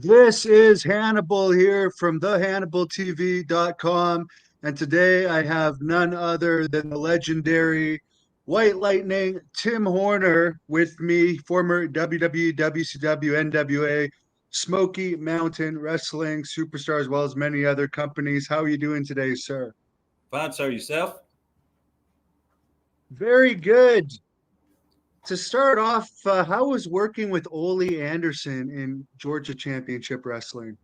This is Hannibal here from thehannibaltv.com. And today I have none other than the legendary White Lightning Tim Horner with me, former WWE, WCW, NWA, Smoky Mountain Wrestling superstar, as well as many other companies. How are you doing today, sir? Fine, sir. Yourself? Very good. To start off, how was working with Ole Anderson in Georgia Championship Wrestling?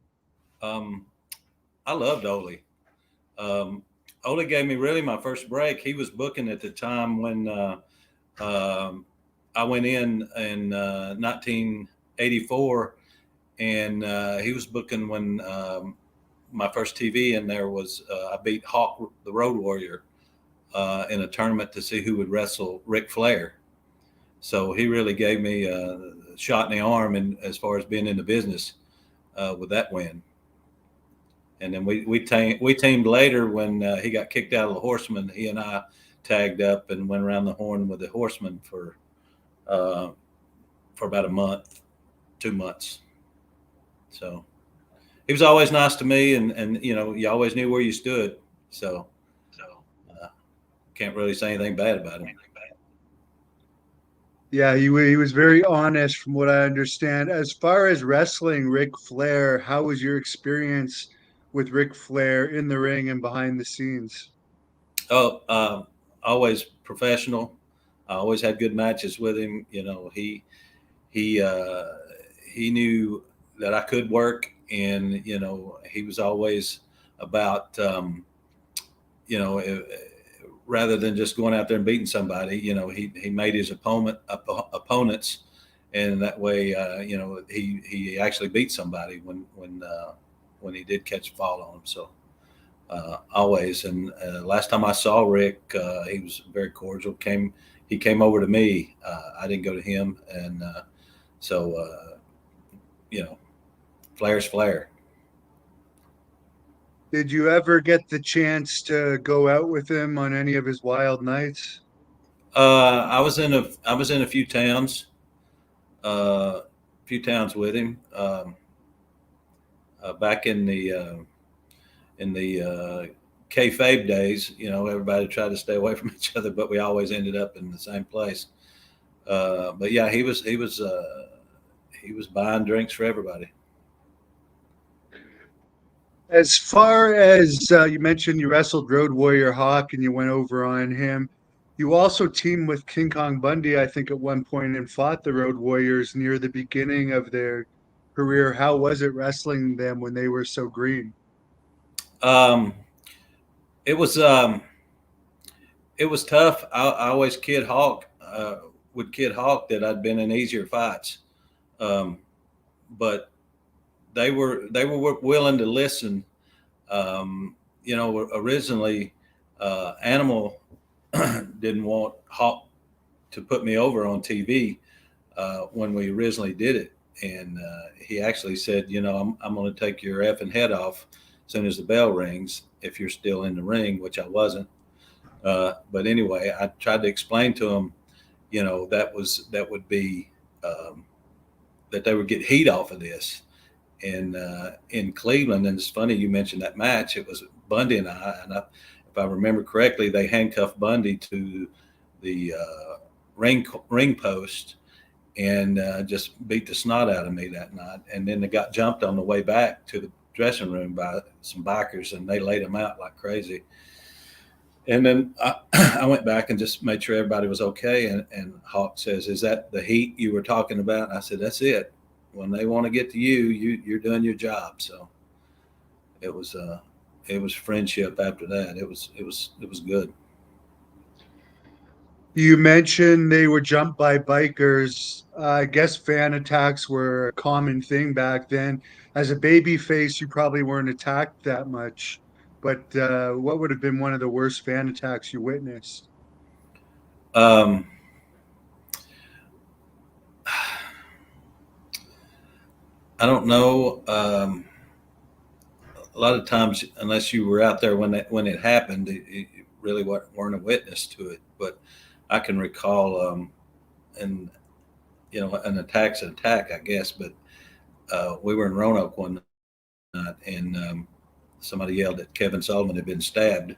Um, I loved Ole. Um, Ole gave me really my first break. He was booking at the time when um, I went in 1984, and he was booking when my first TV in there was I beat Hawk the Road Warrior in a tournament to see who would wrestle Ric Flair. So he really gave me a shot in the arm, and as far as being in the business with that win. And then we teamed later when he got kicked out of the Horsemen. He and I tagged up and went around the horn with the Horsemen uh, for about a month, 2 months. So he was always nice to me, and you always knew where you stood. So uh, can't really say anything bad about him. Yeah, he was very honest from what I understand. As far as wrestling Ric Flair, how was your experience with Ric Flair in the ring and behind the scenes? Oh, always professional. I always had good matches with him. He uh, he knew that I could work, and he was always about rather than just going out there and beating somebody. He made his opponents, and that way he actually beat somebody when he did catch a fall on him. So always. And last time I saw Rick, he was very cordial. He came over to me. I didn't go to him, and so you know, Flair's Flair. Did you ever get the chance to go out with him on any of his wild nights? I was in a few towns with him back in the kayfabe days. Everybody tried to stay away from each other, but we always ended up in the same place. But yeah, he was buying drinks for everybody. As far as you mentioned, you wrestled Road Warrior Hawk and you went over on him. You also teamed with King Kong Bundy, I think, at one point and fought the Road Warriors near the beginning of their career. How was it wrestling them when they were so green? Um, it was it was tough. I always would kid Hawk that I'd been in easier fights, um, but they were willing to listen. Originally, Animal didn't want Hawk to put me over on TV when we originally did it, and he actually said, I'm going to take your effing head off as soon as the bell rings if you're still in the ring, which I wasn't. But anyway, I tried to explain to him, that would be that they would get heat off of this. And in Cleveland, and it's funny you mentioned that match. It was Bundy and if I remember correctly, they handcuffed Bundy to the ring post and just beat the snot out of me that night. And then they got jumped on the way back to the dressing room by some bikers, and they laid him out like crazy. And then I went back and just made sure everybody was okay. And Hawk says, "Is that the heat you were talking about?" And I said, "That's it. When they want to get to you're doing your job." So it was friendship after that. It was good. You mentioned they were jumped by bikers. I guess fan attacks were a common thing back then. As a baby face, you probably weren't attacked that much. But what would have been one of the worst fan attacks you witnessed? Um, I don't know. A lot of times, unless you were out there when it happened, you really weren't a witness to it. But I can recall, and an attack's an attack, I guess. But we were in Roanoke one night, and somebody yelled that Kevin Sullivan had been stabbed.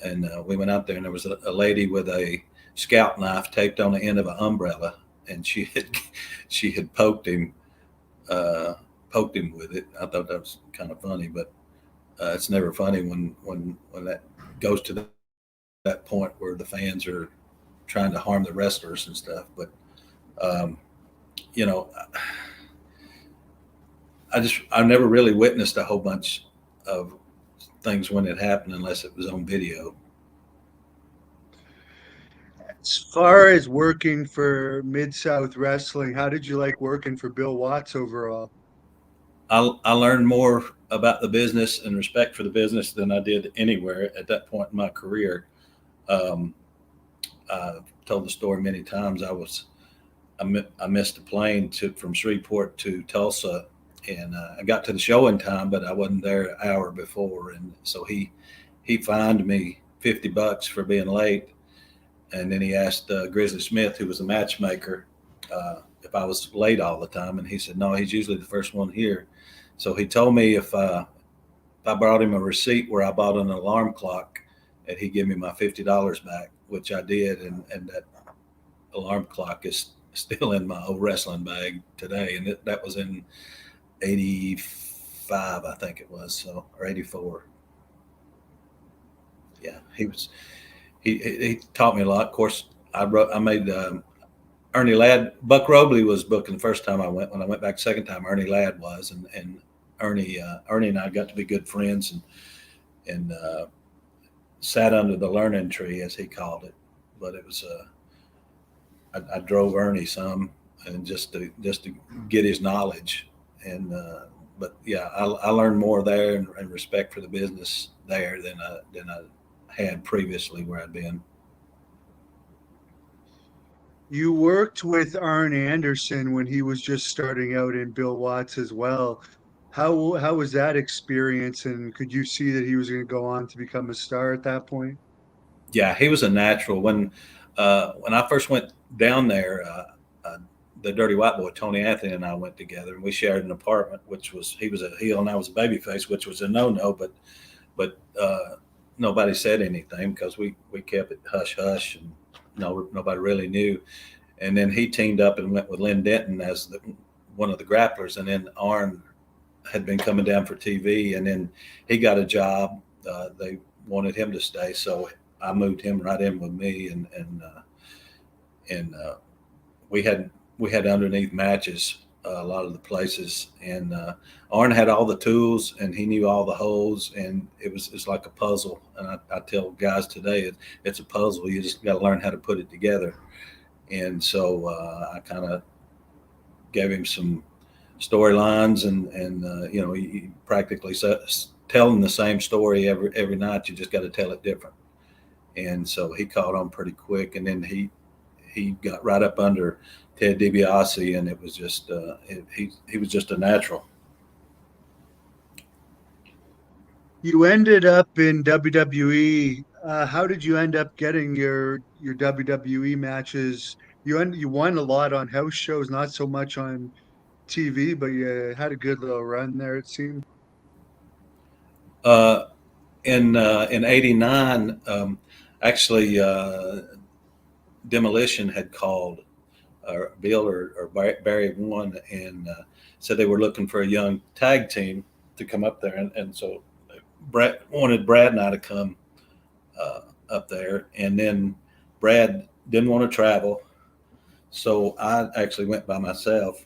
And we went out there, and there was a lady with a scalp knife taped on the end of an umbrella, and she had poked him with it. I thought that was kind of funny, but it's never funny when that goes to that point where the fans are trying to harm the wrestlers and stuff. But um, you know, I never really witnessed a whole bunch of things when it happened unless it was on video. As far as working for Mid-South Wrestling, how did you like working for Bill Watts overall? I learned more about the business and respect for the business than I did anywhere at that point in my career. Um, I've told the story many times. I missed a plane from Shreveport to Tulsa, and I got to the show in time, but I wasn't there an hour before, and so he fined me $50 for being late, and then he asked Grizzly Smith, who was a matchmaker, if I was late all the time, and he said no, he's usually the first one here. So he told me if I brought him a receipt where I bought an alarm clock, and he'd give me my $50 back, which I did, and that alarm clock is still in my old wrestling bag today, and that was in '85, I think it was, so, or '84. Yeah, he taught me a lot. Of course, I made Ernie Ladd. Buck Robley was booking the first time I went. When I went back the second time, Ernie Ladd was, and Ernie and I got to be good friends, and sat under the learning tree, as he called it. But it was I drove Ernie some, and just to get his knowledge, and but yeah, I learned more there, and respect for the business there than I had previously where I'd been. You worked with Arn Anderson when he was just starting out in Bill Watts as well. How was that experience, and could you see that he was going to go on to become a star at that point? Yeah, he was a natural. When I first went down there, the Dirty White Boy Tony Anthony and I went together, and we shared an apartment, which was he was a heel and I was a babyface, which was a no. But nobody said anything because we kept it hush hush, and nobody really knew. And then he teamed up and went with Lynn Denton as one of the grapplers, and then Arn had been coming down for TV, and then he got a job. They wanted him to stay, so I moved him right in with me, and we had underneath matches a lot of the places, and Arn had all the tools, and he knew all the holes, and it's like a puzzle. And I tell guys today, it's a puzzle. You just got to learn how to put it together. And so I kind of gave him some storylines, and he practically telling the same story every night. You just got to tell it different. And so he caught on pretty quick, and then he got right up under Ted DiBiase, and it was just he was just a natural. You ended up in WWE. How did you end up getting your WWE matches? You won a lot on house shows, not so much on TV, but you had a good little run there, it seemed. Uh, in '89, actually, Demolition had called, Bill or Barry one, and said they were looking for a young tag team to come up there, and so Brad wanted Brad and I to come up there, and then Brad didn't want to travel, so I actually went by myself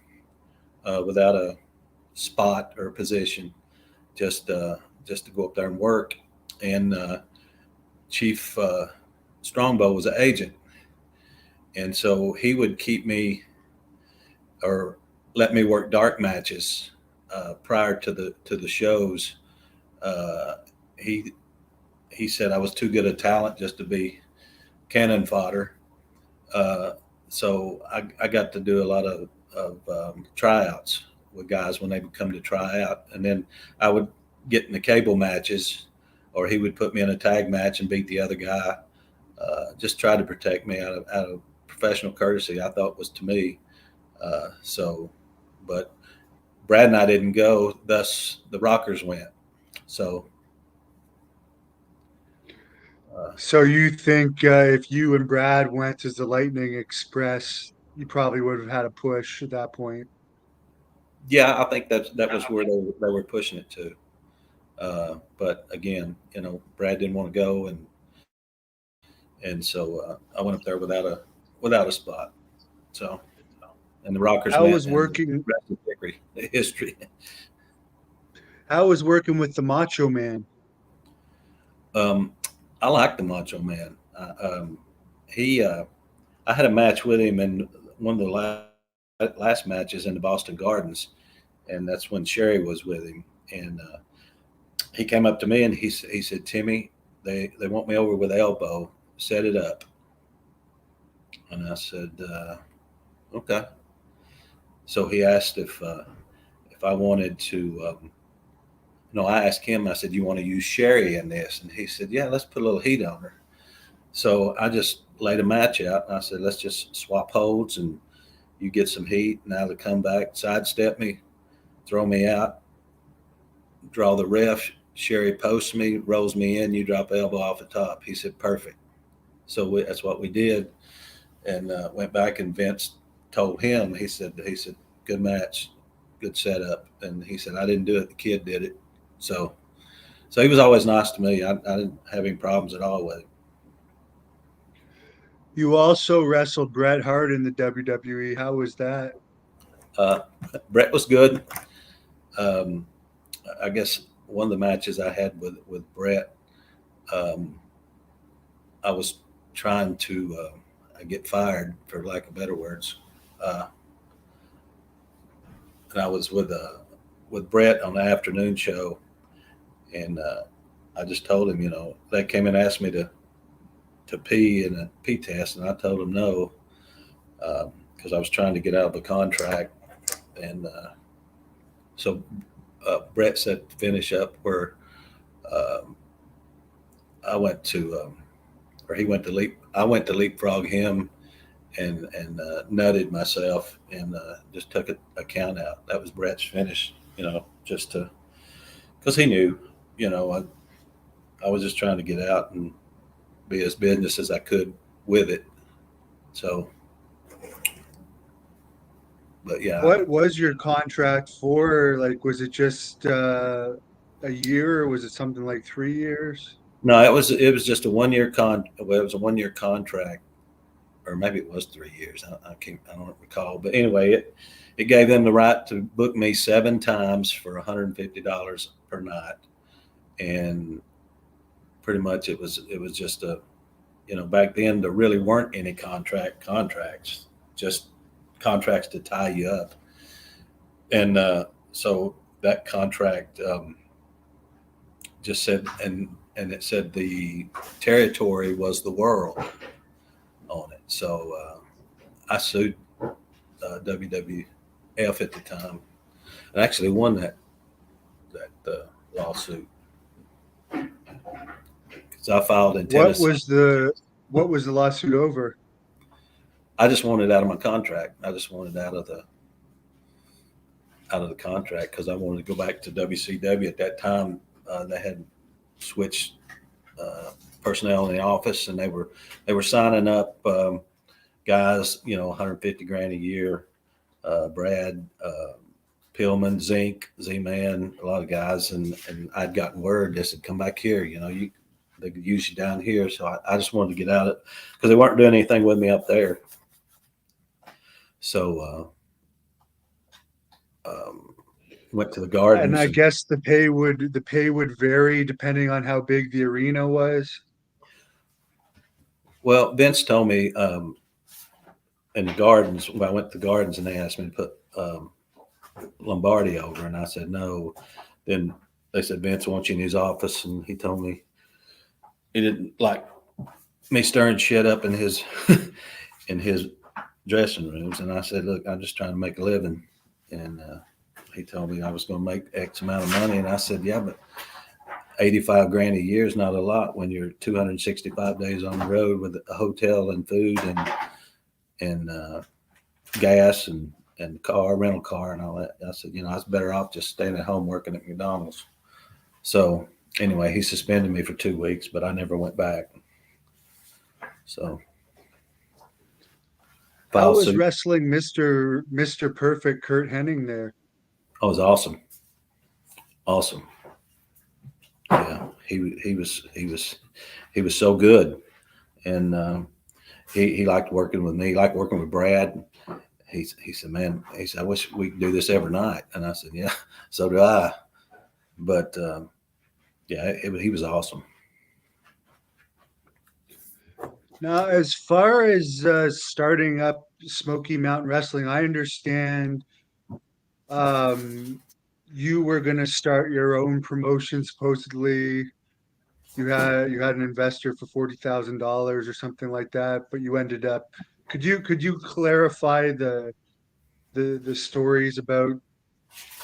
without a spot or position, just to go up there and work. And Chief Strongbow was an agent, and so he would keep me or let me work dark matches prior to the shows. Uh, he he said I was too good a talent just to be cannon fodder. Uh, so I got to do a lot of tryouts with guys when they would come to try out, and then I would get in the cable matches, or he would put me in a tag match and beat the other guy. Just try to protect me out of professional courtesy. I thought was to me. So, but Brad and I didn't go, thus the Rockers went. So So you think if you and Brad went as the Lightning Express, you probably would have had a push at that point? yeah, I think that was where they were pushing it to. But again, Brad didn't want to go, and so I went up there without a spot. So, and the Rockers How went, was and the working? rest is history. How was working with the Macho Man? Um, I like the Macho Man. He, I had a match with him in one of the last matches in the Boston Gardens, and that's when Sherry was with him. And he came up to me and he said, "Timmy, they want me over with elbow. Set it up." And I said, "Okay." So he asked if I wanted to. No, I asked him. I said, "You want to use Sherry in this?" And he said, "Yeah, let's put a little heat on her." So I just laid a match out, and I said, "Let's just swap holds, and you get some heat. Now to come back, sidestep me, throw me out, draw the ref. Sherry posts me, rolls me in. You drop elbow off the top." He said, "Perfect." So that's what we did, and went back. And Vince told him. He said, "Good match, good setup." And he said, "I didn't do it. The kid did it." So he was always nice to me. I didn't have any problems at all with him. You also wrestled Bret Hart in the WWE. How was that? Uh, Brett was good. Um, I guess one of the matches I had with Brett, um, I was trying to get fired, for lack of better words, uh, and I was with Brett on the afternoon show, and I just told him, they came and asked me to pee in a pee test, and I told them no, because I was trying to get out of a contract, and so Brett said to finish up where um, I went to, or he went to leap. I went to leapfrog him and nutted myself and just took a count out. That was Brett's finish. Just to because he knew. I was just trying to get out and be as business as I could with it. So, but yeah, What was your contract for? Like, was it just a year or was it something like 3 years? no, it was just a 1 year Well, it was a 1 year contract, or maybe it was 3 years. I don't recall. But anyway, it gave them the right to book me 7 times for $150 per night, and pretty much it was just back then there really weren't any contracts, just contracts to tie you up, and so that contract just said, and it said the territory was the world on it. So I sued WWF at the time, and actually won that lawsuit because I filed in What Tennessee. was the lawsuit over? I just wanted out of my contract. I just wanted out of the contract because I wanted to go back to WCW at that time. They had switched personnel in the office, and they were signing up guys, 150 grand a year. Brad Pillman, Z-Man, a lot of guys, and I'd gotten word they said, "Come back here, they could use you down here." So I just wanted to get out of it because they weren't doing anything with me up there. So went to the Gardens. And I guess the pay would vary depending on how big the arena was. Well, Vince told me in the Gardens, when I went to the Gardens and they asked me to put Lombardi over, and I said no. Then they said, "Vince wants you in his office," and he told me he didn't like me stirring shit up in his in his dressing rooms. And I said, "Look, I'm just trying to make a living," and he told me I was going to make X amount of money, and I said, "Yeah, but 85 grand a year is not a lot when you're 265 days on the road with a hotel and food and gas and and car rental car and all that. I said, I was better off just staying at home working at McDonald's. So anyway, he suspended me for 2 weeks, but I never went back. So how was wrestling Mr. Perfect Kurt Hennig there? Oh, it was awesome. Awesome. Yeah, he was so good, and he liked working with me. He liked working with Brad. He said, man, I wish we could do this every night. And I said, yeah, so do I. But yeah, he was awesome. Now, as far as starting up Smoky Mountain Wrestling, I understand you were going to start your own promotion. Supposedly, you had an investor for $40,000 or something like that, but you ended up. Could you clarify the stories about?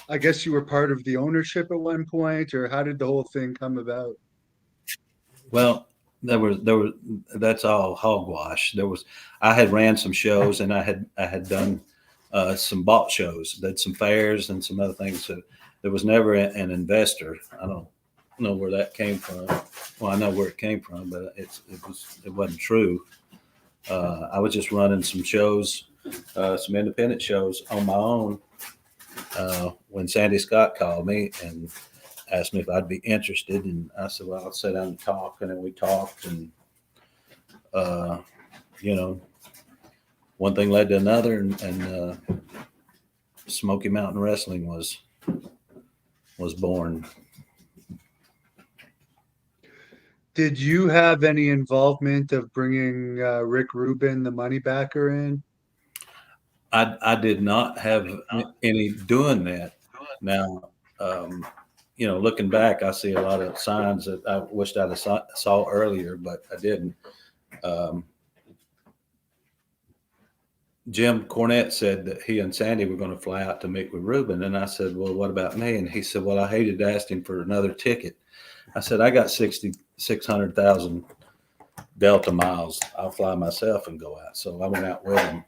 I guess you were part of the ownership at one point, or how did the whole thing come about? Well, that's all hogwash. I had ran some shows, and I had done some bought shows, did some fairs and some other things. So there was never an investor. I don't know where that came from. Well, I know where it came from, but it wasn't true. I was just running some shows, some independent shows on my own. When Sandy Scott called me and asked me if I'd be interested, and I said, well, I'll sit down and talk. And then we talked, and one thing led to another, and Smoky Mountain Wrestling was born. Did you have any involvement of bringing Rick Rubin, the money backer, in? I did not have any doing that. Now, looking back, I see a lot of signs that I wished I'd have saw earlier, but I didn't. Jim Cornette said that he and Sandy were going to fly out to meet with Rubin. And I said, well, what about me? And he said, well, I hated to ask him for another ticket. I said, I got 600,000 Delta miles. I'll fly myself and go out. So I went out with him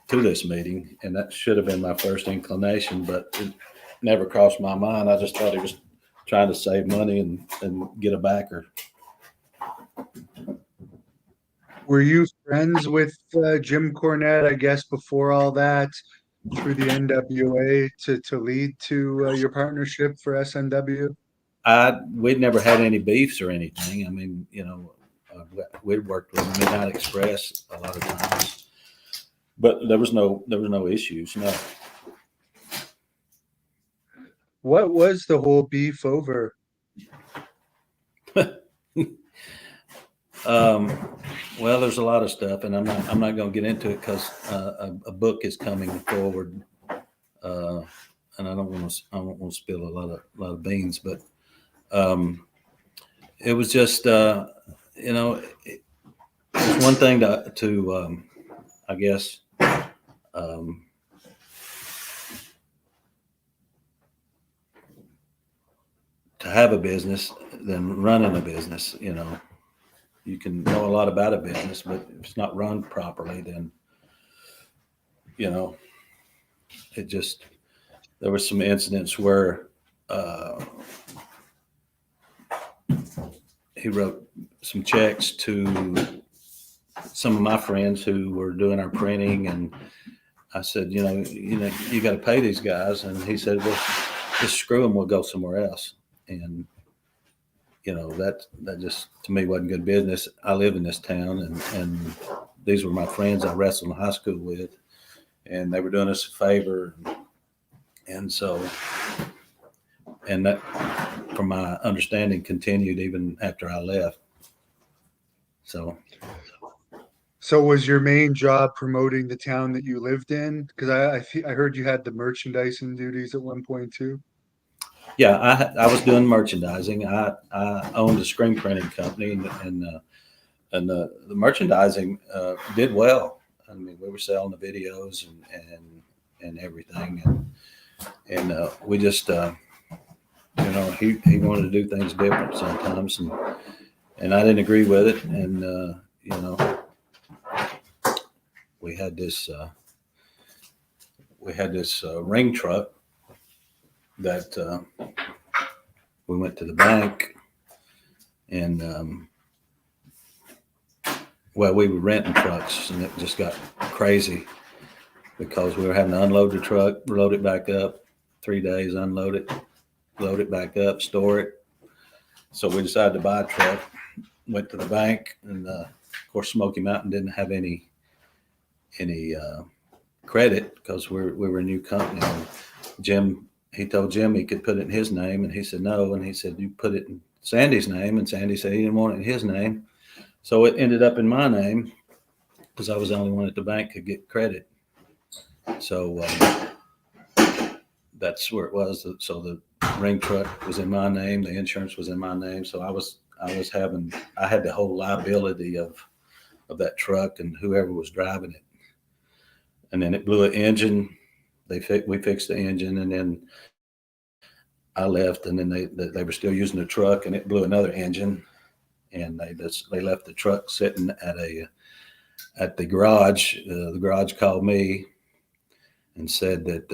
to this meeting, and that should have been my first inclination, but it never crossed my mind. I just thought he was trying to save money and get a backer. Were you friends with Jim Cornette, I guess, before all that, through the NWA to lead to your partnership for SNW? We'd never had any beefs or anything. I mean, we'd worked with Midnight Express a lot of times, but there was no issues. No. What was the whole beef over? Well, there's a lot of stuff, and I'm not going to get into it because a book is coming forward, and I don't want to spill a lot of beans, but it was just it's one thing to I guess to have a business than running a business. You can know a lot about a business, but if it's not run properly, then, there were some incidents where he wrote some checks to some of my friends who were doing our printing. And I said, you got to pay these guys. And he said, well, just screw them. We'll go somewhere else. And that just, to me, wasn't good business. I live in this town, and these were my friends I wrestled in high school with, and they were doing us a favor. And so, and that, from my understanding, continued even after I left. So was your main job promoting the town that you lived in? Because I heard you had the merchandising duties at one point too. Yeah, I was doing merchandising. I owned a screen printing company, and the merchandising did well. I mean, we were selling the videos and everything, and we just he wanted to do things different sometimes, and I didn't agree with it, and we had this ring truck that we went to the bank, and well, we were renting trucks, and it just got crazy because we were having to unload the truck, load it back up, 3 days, unload it, load it back up, store it. So we decided to buy a truck, went to the bank, and of course Smoky Mountain didn't have any credit because we were a new company. And he told Jim he could put it in his name, and he said no, and he said you put it in Sandy's name, and Sandy said he didn't want it in his name. So it ended up in my name because I was the only one at the bank could get credit. So that's where it was. So the ring truck was in my name, the insurance was in my name. So I had the whole liability of that truck and whoever was driving it. And then it blew an engine. We fixed the engine, and then I left, and then they were still using the truck, and it blew another engine. And they left the truck sitting at the garage. The garage called me and said that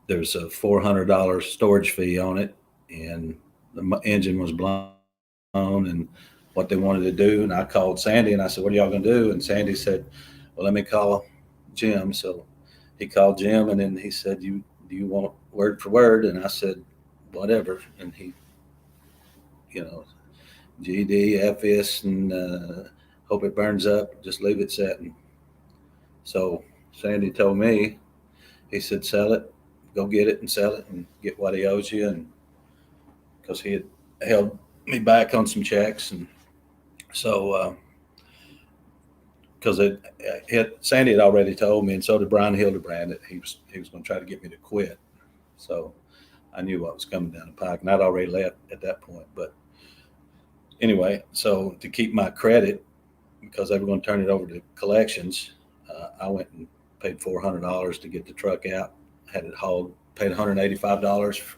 there's a $400 storage fee on it, and the engine was blown, and what they wanted to do. And I called Sandy, and I said, "What are y'all gonna do?" And Sandy said, "Well, let me call Jim." So he called Jim, and then he said, "Do you want word for word?" And I said, "Whatever." And he, GD, FS, and hope it burns up. Just leave it setting. So Sandy told me, he said, "Sell it, go get it and sell it and get what he owes you." And because he had held me back on some checks, and so because Sandy had already told me, and so did Brian Hildebrand, that he was going to try to get me to quit. So I knew what was coming down the pike, and I'd already left at that point. But anyway, so to keep my credit, because they were going to turn it over to collections, I went and paid $400 to get the truck out, had it hauled, paid $185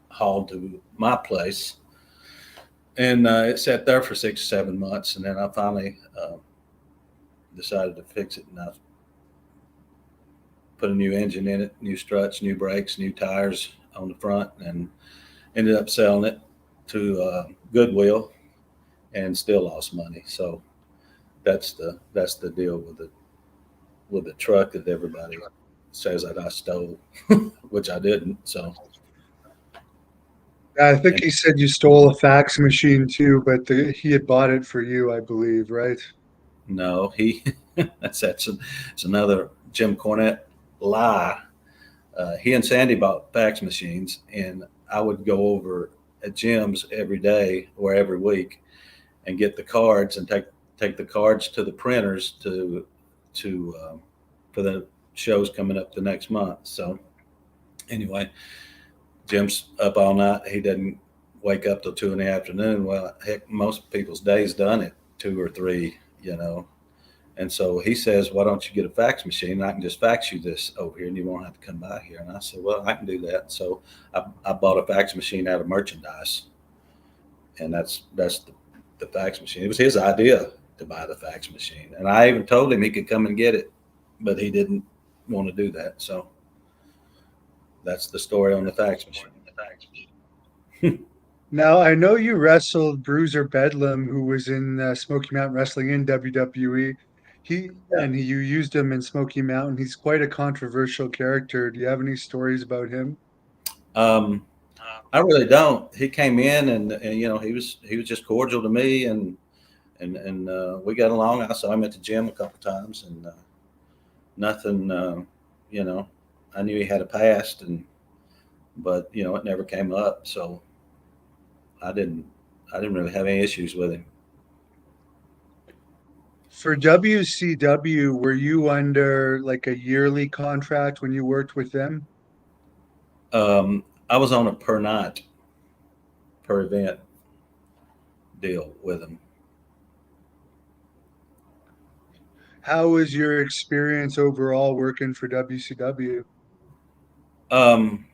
hauled to my place, and it sat there for 6 or 7 months, and then I finally decided to fix it, and I put a new engine in it, new struts, new brakes, new tires on the front, and ended up selling it to Goodwill, and still lost money. So that's the deal with the truck that everybody says that I stole, which I didn't. So I think he said you stole a fax machine too, but he had bought it for you, I believe, right? no, it's another Jim Cornette lie. He and Sandy bought fax machines, and I would go over at Jim's every day or every week and get the cards and take the cards to the printers to for the shows coming up the next month. So anyway, Jim's up all night. He doesn't wake up till 2 in the afternoon. Well, heck, most people's days done at 2 or 3, And so he says, "Why don't you get a fax machine? And I can just fax you this over here, and you won't have to come by here." And I said, "Well, I can do that." So I bought a fax machine out of merchandise, and that's the fax machine. It was his idea to buy the fax machine, and I even told him he could come and get it, but he didn't want to do that. So that's the story on the fax machine. Now, I know you wrestled Bruiser Bedlam, who was in Smoky Mountain Wrestling in WWE. You used him in Smoky Mountain. He's quite a controversial character. Do you have any stories about him? I really don't. He came in, and he was just cordial to me, and we got along. I saw him at the gym a couple times, and nothing. I knew he had a past, but it never came up. So I didn't really have any issues with him. For WCW, were you under like a yearly contract when you worked with them? I was on a per night, per event deal with him. How was your experience overall working for WCW? Um,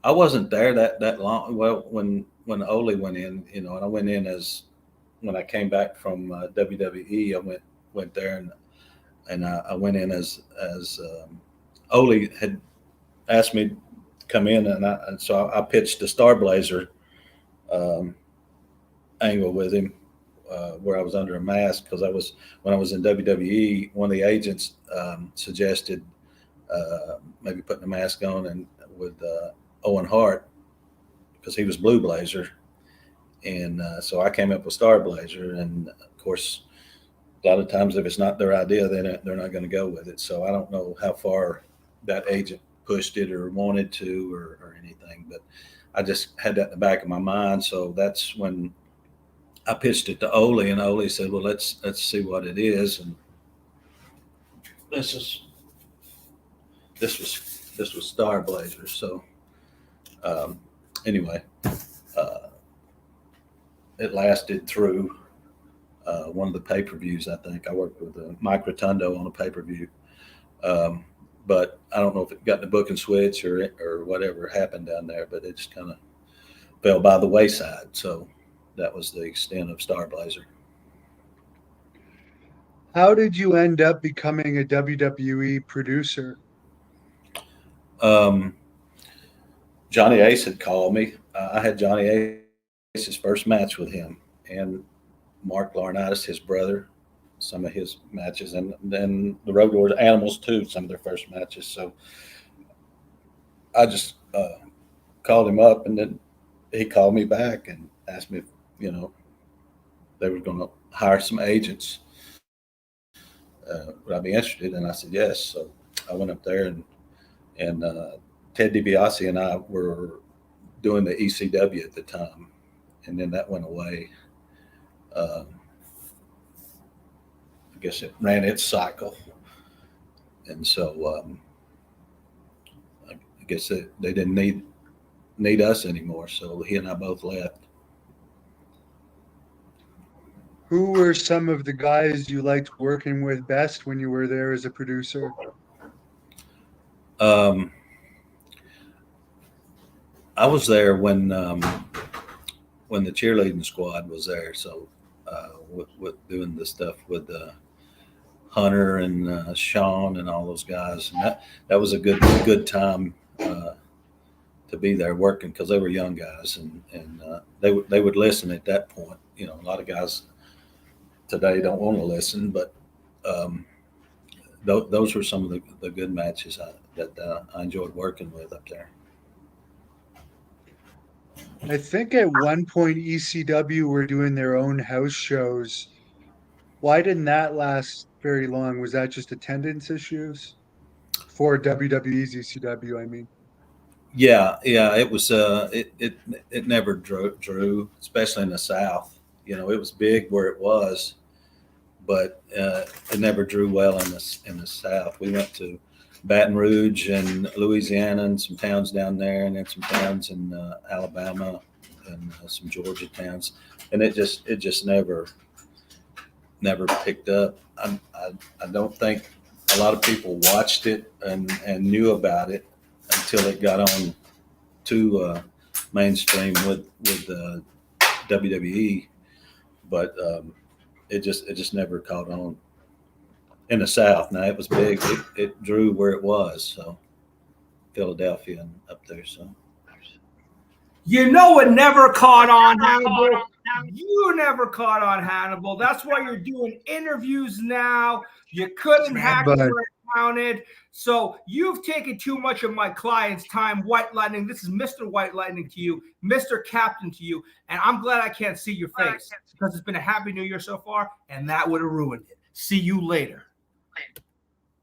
I wasn't there that long. Well, when Ole went in, and I went in as when I came back from WWE, I went there and I went in as Ole had asked me to come in, and so I pitched the Star Blazer angle with him, where I was under a mask, because when I was in WWE, one of the agents suggested maybe putting a mask on and with Owen Hart, because he was Blue Blazer, and so I came up with Star Blazer, and of course, a lot of times if it's not their idea, then they're not going to go with it. So I don't know how far that agent pushed it or wanted to or anything, but I just had that in the back of my mind. So that's when I pitched it to Ole, and Ole said, "Well, let's see what it is." And this was Star Blazer. So anyway, it lasted through one of the pay-per-views. I think I worked with Mike Rotundo on a pay-per-view, but I don't know if it got in the book and switch or whatever happened down there, but it just kind of fell by the wayside. So that was the extent of Star Blazer. How did you end up becoming a WWE producer? Johnny Ace had called me. I had Johnny Ace's first match with him, and Mark Laurinaitis, his brother, some of his matches, and then the Road Warriors Animals too, some of their first matches. So I just called him up, and then he called me back and asked me if, they were going to hire some agents. Would I be interested? And I said yes. So I went up there, and Ted DiBiase and I were doing the ECW at the time, and then that went away. I guess it ran its cycle, and so I guess they didn't need us anymore. So he and I both left. Who were some of the guys you liked working with best when you were there as a producer? I was there when the cheerleading squad was there. So with doing the stuff with Hunter and Sean and all those guys, and that was a good time to be there working, because they were young guys, and they would listen at that point. A lot of guys today don't want to listen, but those were some of the good matches that I enjoyed working with up there. I think at one point ECW were doing their own house shows. Why didn't that last very long? Was that just attendance issues for WWE's ECW? I mean, Yeah, it was. It never drew, especially in the South. It was big where it was, but it never drew well in the South. We went to Baton Rouge and Louisiana and some towns down there, and then some towns in Alabama and some Georgia towns, and it just never picked up. I don't think a lot of people watched it and knew about it until it got on to mainstream with WWE, but it just never caught on in the South. Now it was big; it drew where it was, so Philadelphia and up there. So it never caught on, Hannibal. You never caught on, Hannibal. That's why you're doing interviews now. You couldn't hack it where it counted. So you've taken too much of my client's time. White Lightning, this is Mr. White Lightning to you, Mr. Captain to you, and I'm glad I can't see your face, because it's been a happy new year so far, and that would have ruined it. See you later.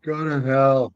go to hell.